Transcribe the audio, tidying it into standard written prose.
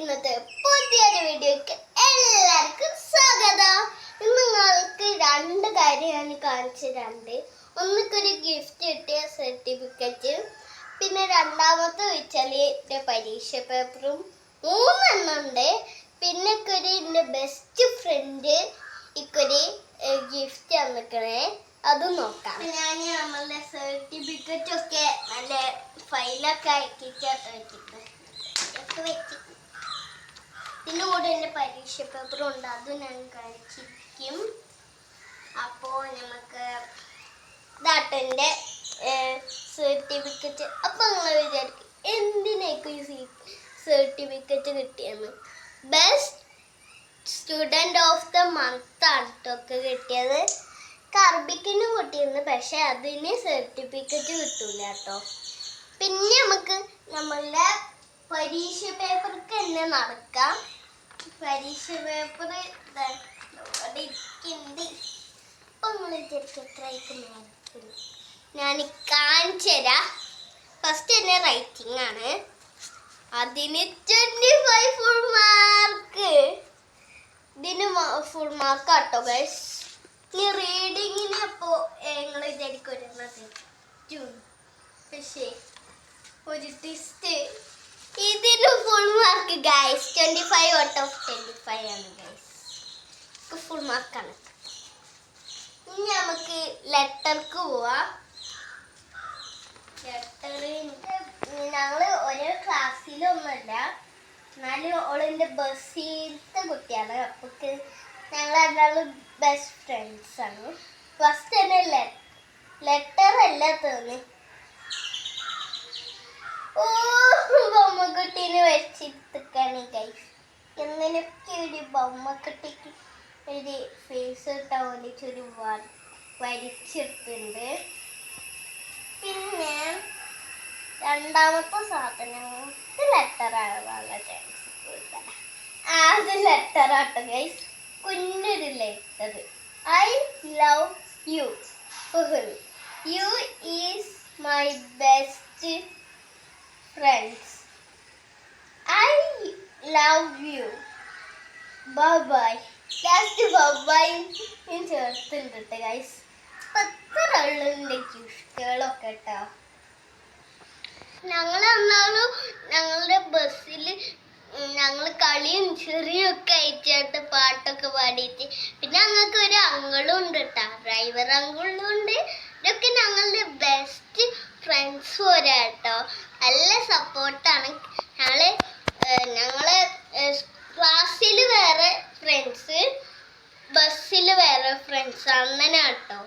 ഇന്നത്തെ പുതിയൊരു വീഡിയോക്ക് എല്ലാവർക്കും സ്വാഗതം. ഇന്ന് നിങ്ങൾക്ക് രണ്ട് കാര്യം ഞാൻ കാണിച്ചു തരാണ്ട്. ഒന്നിക്കൊരു ഗിഫ്റ്റ് കിട്ടിയ സർട്ടിഫിക്കറ്റ്, പിന്നെ രണ്ടാമത്തെ വെച്ചാൽ എൻ്റെ പരീക്ഷ പേപ്പറും 3 എണ്ണം ഉണ്ട്. പിന്നെ എൻ്റെ ബെസ്റ്റ് ഫ്രണ്ട് ഇക്കൊരു ഗിഫ്റ്റ് തന്നിക്കണേ, അതും നോക്കാം. ഞാൻ നമ്മളുടെ സർട്ടിഫിക്കറ്റ് ഒക്കെ നല്ല ഫയലൊക്കെ ആക്കിയിട്ടാണ് വെച്ചിട്ട് ഇതിൻ്റെ കൂടെ എൻ്റെ പരീക്ഷ പേപ്പറും ഉണ്ട്, അതും ഞാൻ കഴിച്ചിരിക്കും. അപ്പോൾ നമുക്ക് ഇതാട്ടെൻ്റെ സർട്ടിഫിക്കറ്റ്. അപ്പോൾ നിങ്ങൾ വിചാരിക്കും എന്തിനേക്കും ഈ സർട്ടിഫിക്കറ്റ് കിട്ടിയെന്ന്. Best student of the month ആണ് ഒക്കെ കിട്ടിയത്. കർബിക്കിനും കിട്ടിയിരുന്നു, പക്ഷെ അതിന് സർട്ടിഫിക്കറ്റ് കിട്ടൂല കേട്ടോ. പിന്നെ നമുക്ക് നമ്മളുടെ പരീക്ഷ പേപ്പർക്ക് തന്നെ നടക്കാം. പരീക്ഷ പേപ്പർ ഇരിക്കുന്നുണ്ട്. അപ്പം നിങ്ങൾ എത്രയായിരിക്കും ഞാൻ കാണിച്ചു തരാം. ഫസ്റ്റ് തന്നെ റൈറ്റിംഗ് ആണ്, അതിന് 25 ഫുൾ മാർക്ക്. ഇതിന് ഫുൾ മാർക്ക് കേട്ടോ ഗൈസ്. ഇനി റീഡിങ്ങിന് അപ്പോൾ നിങ്ങൾ വിചാരിക്കും പക്ഷേ ഒരു ട്വിസ്റ്റ്, ഇതിന് full mark guys 25 out of 25 ആണ് ഗൈസ്, ഫുൾ മാർക്കാണ്. ഇനി നമുക്ക് ലെറ്റർക്ക് പോവാം. ലെറ്റർ ഞങ്ങൾ ഒരേ ക്ലാസ്സിലൊന്നുമല്ല, എന്നാലും ഓളെൻ്റെ ബസ്സിലത്തെ കുട്ടിയാണ്. അപ്പോൾ ഞങ്ങൾ രണ്ടാളും ബെസ്റ്റ് ഫ്രണ്ട്സ് ആണ്. ഫസ്റ്റ് തന്നെ ലെറ്റർ അല്ല തോന്നി. ഓ ബൊമ്മക്കുട്ടീനെ വെച്ചിരിക്കാണ് ഗൈസ്. എങ്ങനെയൊക്കെ ഒരു ബൊമ്മക്കുട്ടിക്ക് ഒരു ഫേസ് ഇട്ടാൻ വേണ്ടിയിട്ട് ഒരു വരച്ചെടുത്തുണ്ട്. പിന്നെ രണ്ടാമത്തെ സാധനം ലെറ്റർ ആവാനുള്ള ചാൻസ് കൂടുതലാണ്. അത് ലെറ്റർ ആട്ടോ ഗൈസ്, കുഞ്ഞൊരു letter. I love you. You is my best friends. I love you. Bye. Last bye ചേർത്തുണ്ട് ഗൈസ്. എത്ര ഉള്ളുണ്ട് ഗിഫ്റ്റുകളൊക്കെ കേട്ടോ. ഞങ്ങൾ എന്നാലും ഞങ്ങളുടെ ബസ്സിൽ ഞങ്ങൾ കളിയും ചെറിയൊക്കെ അയച്ചിട്ട് പാട്ടൊക്കെ പാടിയിട്ട്, പിന്നെ ഞങ്ങൾക്ക് ഒരു അങ്കിളും ഉണ്ട് കേട്ടോ, ഡ്രൈവർ അങ്കിളും ഉണ്ട്. ഇതൊക്കെ ഞങ്ങളുടെ ബെസ്റ്റ് ഫ്രണ്ട്സ് പോരാ കേട്ടോ. നല്ല സപ്പോർട്ടാണ്. ഞങ്ങൾ ക്ലാസ്സിൽ വേറെ ഫ്രണ്ട്സ്, ബസ്സിൽ വേറെ ഫ്രണ്ട്സ്, അങ്ങനെ കേട്ടോ.